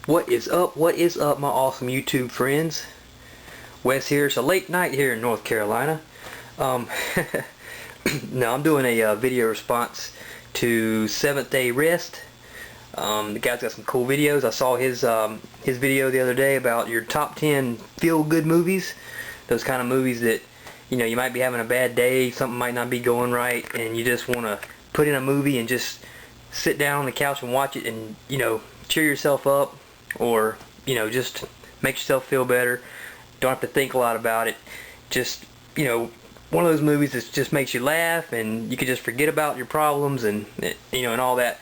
What is up? What is up, my awesome YouTube friends? Wes here. It's a late night here in North Carolina. Now I'm doing a video response to Seventh Day Rest. The guy's got some cool videos. I saw his video the other day about your top 10 feel-good movies. Those kind of movies that, you know, you might be having a bad day, something might not be going right, and you just want to put in a movie and just sit down on the couch and watch it and, you know, cheer yourself up, or, you know, just make yourself feel better. Don't have to think a lot about it. Just, you know, one of those movies that just makes you laugh and you can just forget about your problems and, you know, and all that.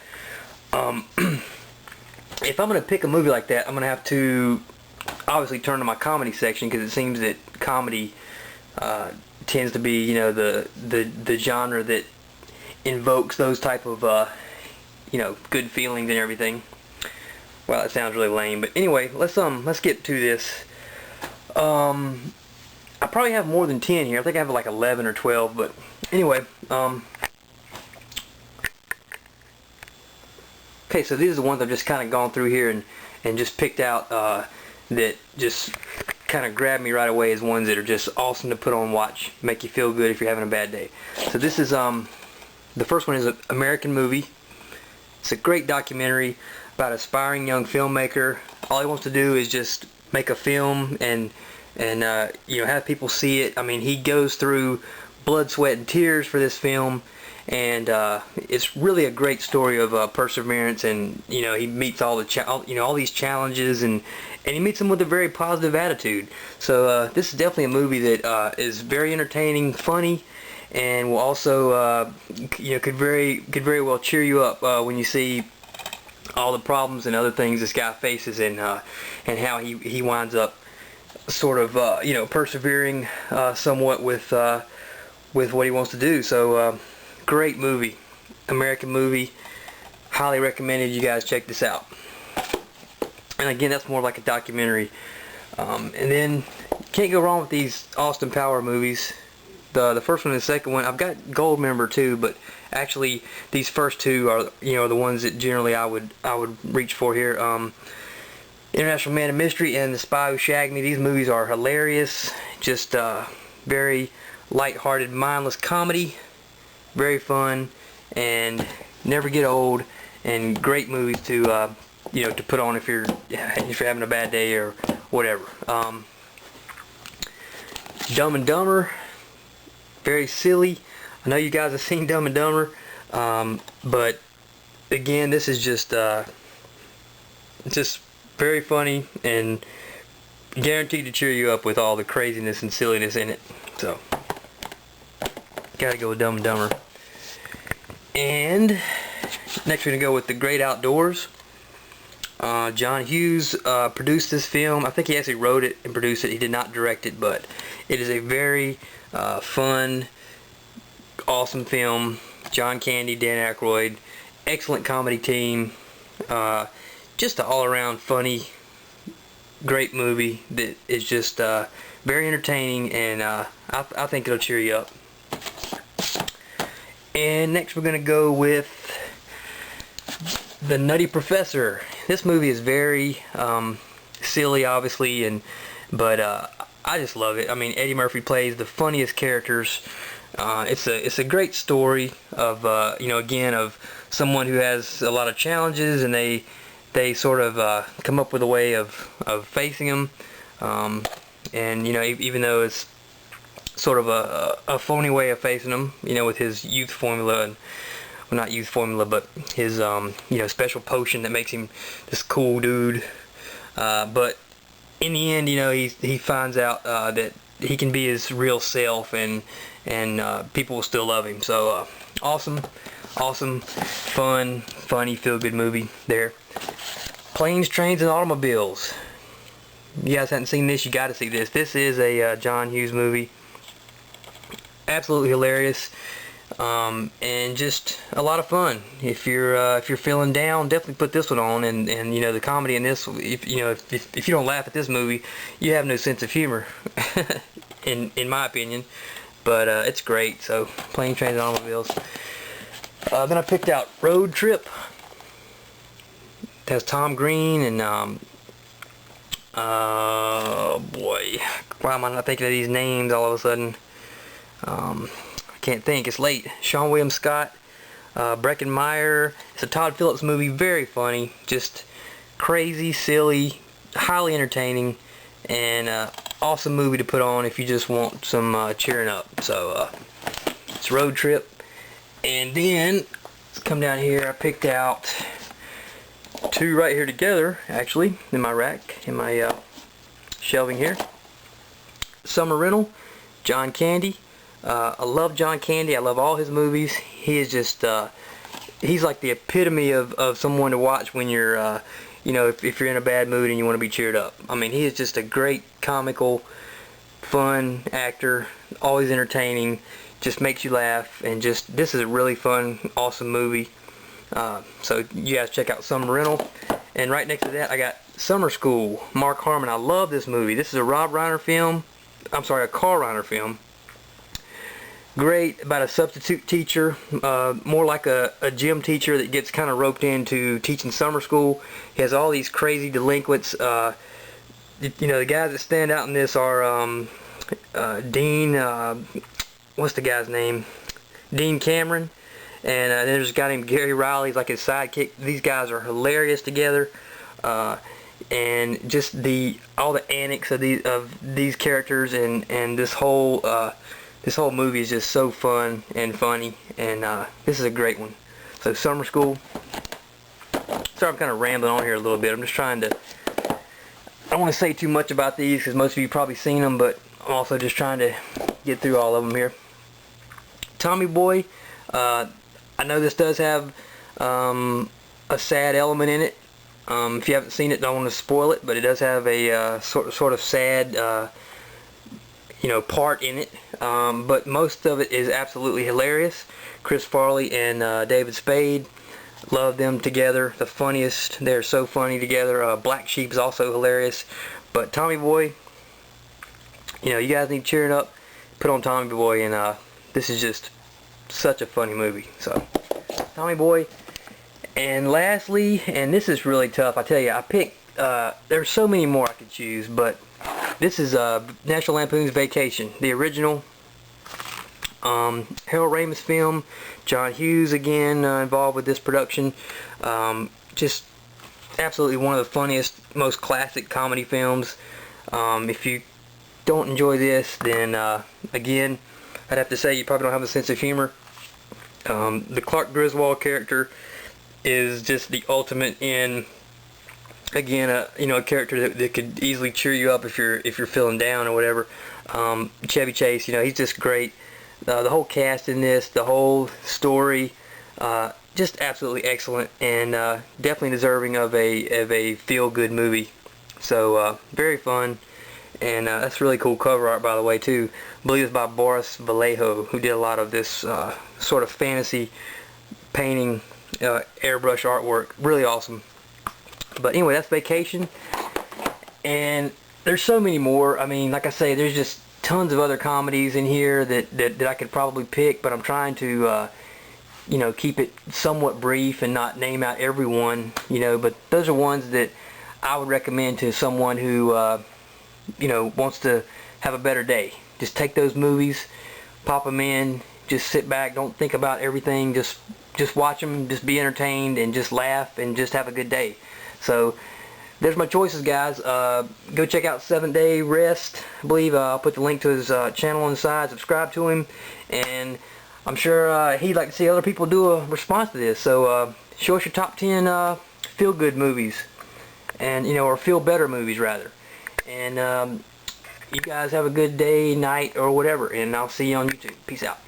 If I'm going to pick a movie like that, I'm going to have to obviously turn to my comedy section, because it seems that comedy tends to be, you know, the genre that invokes those type of, you know, good feelings and everything. Well, that sounds really lame, but anyway, let's get to this. I probably have more than 10 here. I think I have like 11 or 12, but anyway, okay, so these are the ones I've just kind of gone through here and just picked out that just kind of grabbed me right away as ones that are just awesome to put on, watch, make you feel good if you're having a bad day. So this is the first one is an American movie. It's a great documentary about an aspiring young filmmaker. All he wants to do is just make a film and you know, have people see it. I mean, he goes through blood, sweat, and tears for this film, and it's really a great story of perseverance. And you know, he meets all these challenges, and he meets them with a very positive attitude. So this is definitely a movie that is very entertaining, funny, and will also you know, could very well cheer you up when you see all the problems and other things this guy faces, and how he winds up sort of you know, persevering somewhat with what he wants to do. So great movie, American movie, highly recommended you guys check this out. And again, that's more like a documentary. And then can't go wrong with these Austin Power movies. The first one and the second one, I've got Gold Member too, but actually these first two are, you know, the ones that generally I would reach for here. International Man of Mystery and The Spy Who Shagged Me. These movies are hilarious, just very light-hearted, mindless comedy, very fun, and never get old, and great movies to you know, to put on if you're having a bad day or whatever. Dumb and Dumber, very silly. I know you guys have seen Dumb and Dumber, but again, this is just very funny and guaranteed to cheer you up with all the craziness and silliness in it. So, gotta go with Dumb and Dumber. And next we're gonna go with The Great Outdoors. John Hughes produced this film. I think he actually wrote it and produced it. He did not direct it, but it is a very fun, awesome film. John Candy, Dan Aykroyd, excellent comedy team. Just an all-around funny, great movie that is just very entertaining, and I think it'll cheer you up. And next we're gonna go with The Nutty Professor. This movie is very silly, obviously, but I just love it. I mean, Eddie Murphy plays the funniest characters. It's a great story of you know, again, of someone who has a lot of challenges, and they sort of come up with a way of facing them. And you know, even though it's sort of a phony way of facing them, you know, with his youth formula, and well, not youth formula, but his you know, special potion that makes him this cool dude. But in the end, you know, he finds out that he can be his real self, and people will still love him. So awesome, fun, funny, feel-good movie there. Planes, Trains, and Automobiles. You guys haven't seen this, you got to see this. This is a John Hughes movie. Absolutely hilarious, and just a lot of fun. If you're feeling down, definitely put this one on. And you know, the comedy in this, if you don't laugh at this movie, you have no sense of humor, in my opinion. But it's great. So, Planes, Trains, and Automobiles. Then I picked out Road Trip. It has Tom Green and Boy, why am I not thinking of these names all of a sudden? I can't think. It's late. Sean William Scott, Breckin Meyer. It's a Todd Phillips movie. Very funny. Just crazy, silly, highly entertaining, and awesome movie to put on if you just want some cheering up. So it's Road Trip. And then let's come down here. I picked out two right here together, actually, in my rack, in my shelving here. Summer Rental, John Candy. I love John Candy. I love all his movies. He is just, he's like the epitome of someone to watch when you're, you know, if you're in a bad mood and you want to be cheered up. I mean, he is just a great, comical, fun actor, always entertaining, just makes you laugh, and just, this is a really fun, awesome movie. So you guys check out Summer Rental. And right next to that I got Summer School, Mark Harmon. I love this movie. This is a Rob Reiner film. I'm sorry, a Carl Reiner film. Great, about a substitute teacher, more like a gym teacher that gets kind of roped into teaching summer school. He has all these crazy delinquents. You know, the guys that stand out in this are Dean, what's the guy's name? Dean Cameron. And then there's a guy named Gary Riley, he's like his sidekick. These guys are hilarious together. And just all the antics of these characters, and this whole movie is just so fun and funny, and this is a great one. So Summer School. Sorry, I'm kind of rambling on here a little bit. I'm just trying to, I don't want to say too much about these because most of you probably seen them, but I'm also just trying to get through all of them here. Tommy Boy. I know this does have a sad element in it. If you haven't seen it, don't want to spoil it, but it does have a sort of sad you know, part in it. But most of it is absolutely hilarious. Chris Farley and David Spade, love them together. The funniest. They're so funny together. Black Sheep is also hilarious. But Tommy Boy, you know, you guys need cheering up. Put on Tommy Boy, and this is just such a funny movie. So Tommy Boy. And lastly, and this is really tough, I tell you, I picked, there's so many more I could choose, but this is National Lampoon's Vacation, the original Harold Ramis film. John Hughes again involved with this production. Just absolutely one of the funniest, most classic comedy films. If you don't enjoy this, then again, I'd have to say you probably don't have a sense of humor. The Clark Griswold character is just the ultimate in, again, you know, a character that could easily cheer you up if you're feeling down or whatever. Chevy Chase, you know, he's just great. The whole cast in this, the whole story, just absolutely excellent, and definitely deserving of a feel-good movie. So very fun, and that's really cool cover art, by the way, too. I believe it's by Boris Vallejo, who did a lot of this sort of fantasy painting, airbrush artwork. Really awesome. But anyway, that's Vacation, and there's so many more. I mean, like I say, there's just tons of other comedies in here that I could probably pick, but I'm trying to you know, keep it somewhat brief and not name out every one, you know, but those are ones that I would recommend to someone who you know, wants to have a better day. Just take those movies, pop them in, just sit back, don't think about everything, just watch them, just be entertained, and just laugh, and just have a good day. So there's my choices, guys. Go check out 7thDayRest. I believe I'll put the link to his channel inside. Subscribe to him, and I'm sure he'd like to see other people do a response to this. So show us your top 10 feel-good movies, and, you know, or feel-better movies rather. And you guys have a good day, night, or whatever, and I'll see you on YouTube. Peace out.